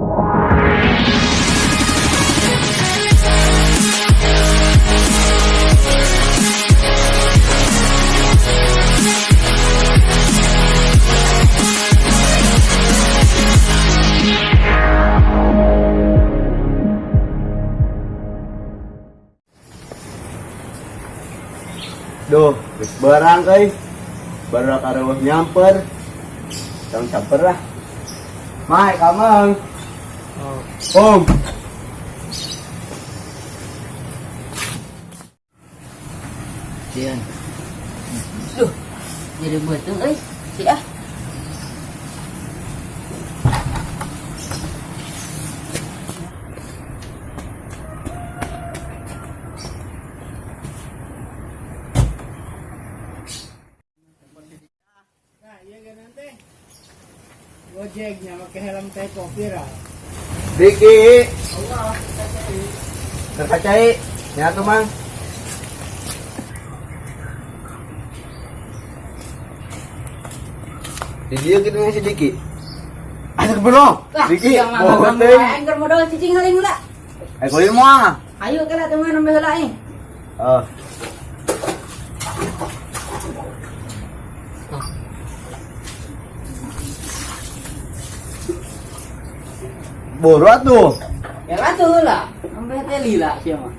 Duh, geus barang euy. Baru kareueuh nyamper. Tong camper lah. Mai, kamang. Om. Dian. Duh, jadi beuteung euy. Si ah. Gojeknya pakai helm teko viral. Diki. Terkacai. Ya tuh, Mang. Di dia kita si Diki. Ayo ke belum? Diki. Bawa teh. Engker modal cicing heuling heula. Ayo kuliah moal. Ayo kala teu mah nembe heula nih. Oh. Boro atuh. Ya atuh heula. Nembe teh lila sia mah.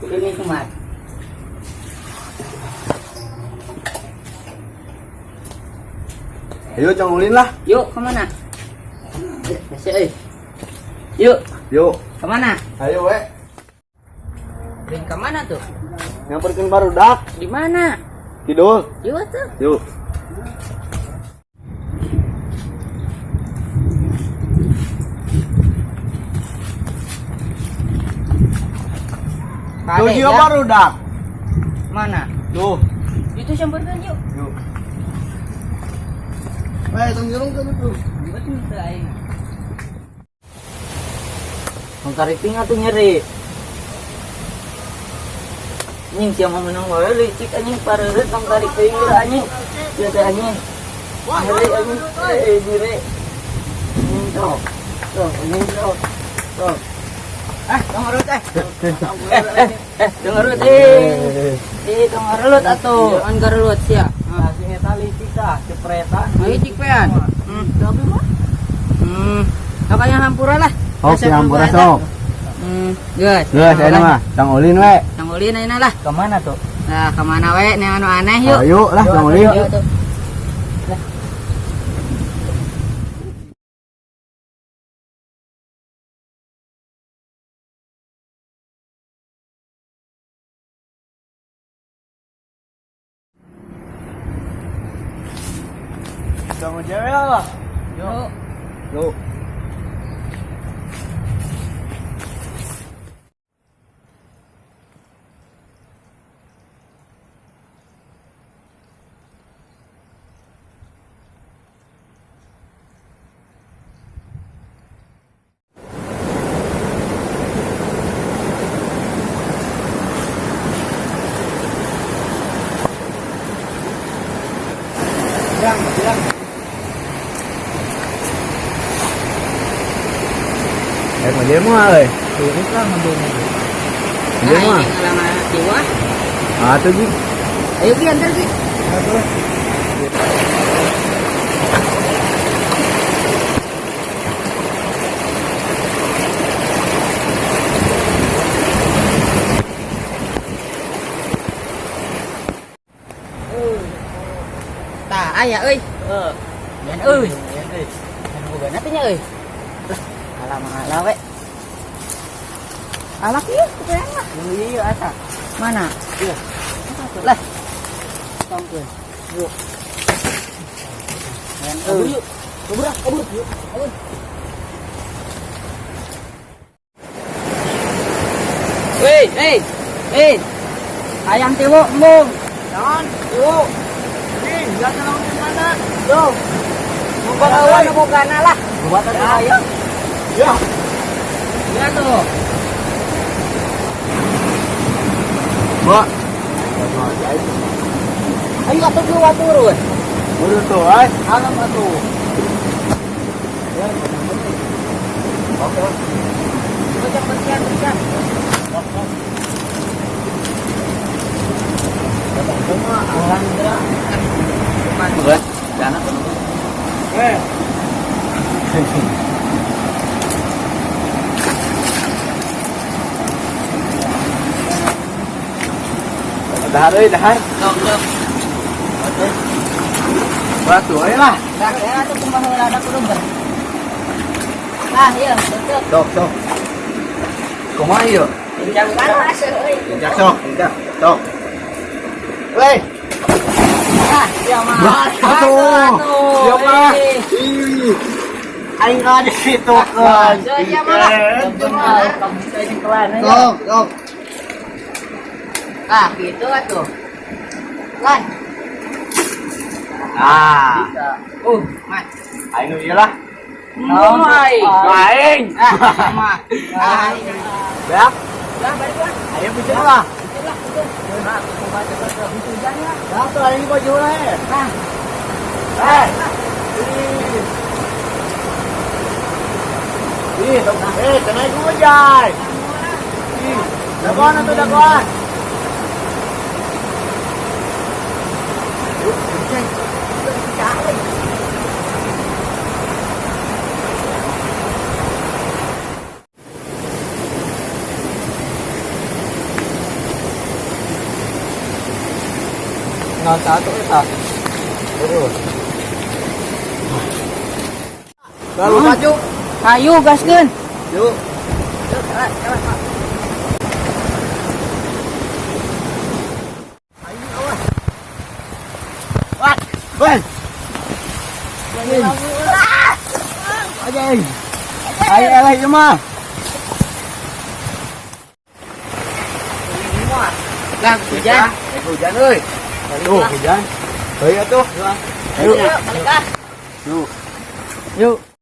Kudu nikmat. Ayo cang ulin lah. Yuk, kemana? Kasih euy. Yuk, Yuk. kemana? Ayo we. Ring kemana tuh? Nyamperkeun barudak. Di mana? Kidul. Yuk tuh. Yuk. Tuh dia barudak. Mana? Tuh. Itu sampeurkeun yuk. Yuk. Weh, tong jerung kan itu. Betul teh aing. Tong tarik ting atuh nyeri. Anjing sia mah menang wae licik anjing pareureut tong tarik teuing anjing. Ieu teh anjing. Nyeri anjing. Nyeri. Tuh. Tuh, anjing tuh. Tuh. Tong hareut tong hareut tong hareut atuh. Jangan gareulut sia. Masih eta licik tah, cepretan. Ayo cikpean. Tapi mah. Kakaknya hampura lah. Oke, hampura sok. Geus. Geus aya mah, tang ulin we. Tang ulin ayeuna lah. Kemana tuh? Nah, kemana we? Nih anu aneh yuk. Ayo lah tang ulin. Yuk tuh. Sama cewek lah. Yuk. Yuk. Bilang. Mau dia mah euy. Turut lah ngambil. Dia mah. Lama jiwa. Ah tuh Ji. Ayo Ki antar Ki. Tah aya euy. Yan euy. Anu boga nantinya euy. Alah we. Alak ieu kepeang lah. Iya asa. Mana? Iya. Lah. Tongkeun. Yuk. Yan euy. Yuk. Kabur yuk. Kabur. Weh. Ayam tiwo embung. Jangan. Yuk. Nih, enggak tahu di mana. Tuh. Mumpung awan bogana lah. Buat ayam. Ya. Ya tuh. Mbak. Ayo atuh dua turun. Udah tuh, ay. Alam atuh. Jangan bersiap. Alhamdulillah. Berat. Jangan. Dahar euy, dahar. Sok. Batu euy lah. Dah, ya atuh kumaha ada kurung. Ah, iya, betul. Sok. Kumaha ieu? Jangan asuh euy. Injak sok, injak. Sok. Weh. Ah, iya mah. Atuh. Siap mah. Aing ada situ kan. Iya mah. Kamu tanya kelan ya. Sok. Ah, gitu atuh. Lan. Ah. Mat. Aing nu ieu lah. Ai. Aing. Mah. Ai. Beak. Dah balik lah. Ayo bicara lah. Itulah, betul. Nah, kumaha atuh hujan ya. Dah tuh aing baju we. Nah, Kenai gue jay. Dagoan atau dagoan? Nggak satu tak. Lalu maju. ayo gaskeun. Yuk. Wat, ben. Ajay. Ay, alay mah. Lang hujan. Hujan euy. Aduh, hujan. Ayo atuh. Ayo. Balik ah. Yuk. Yuk.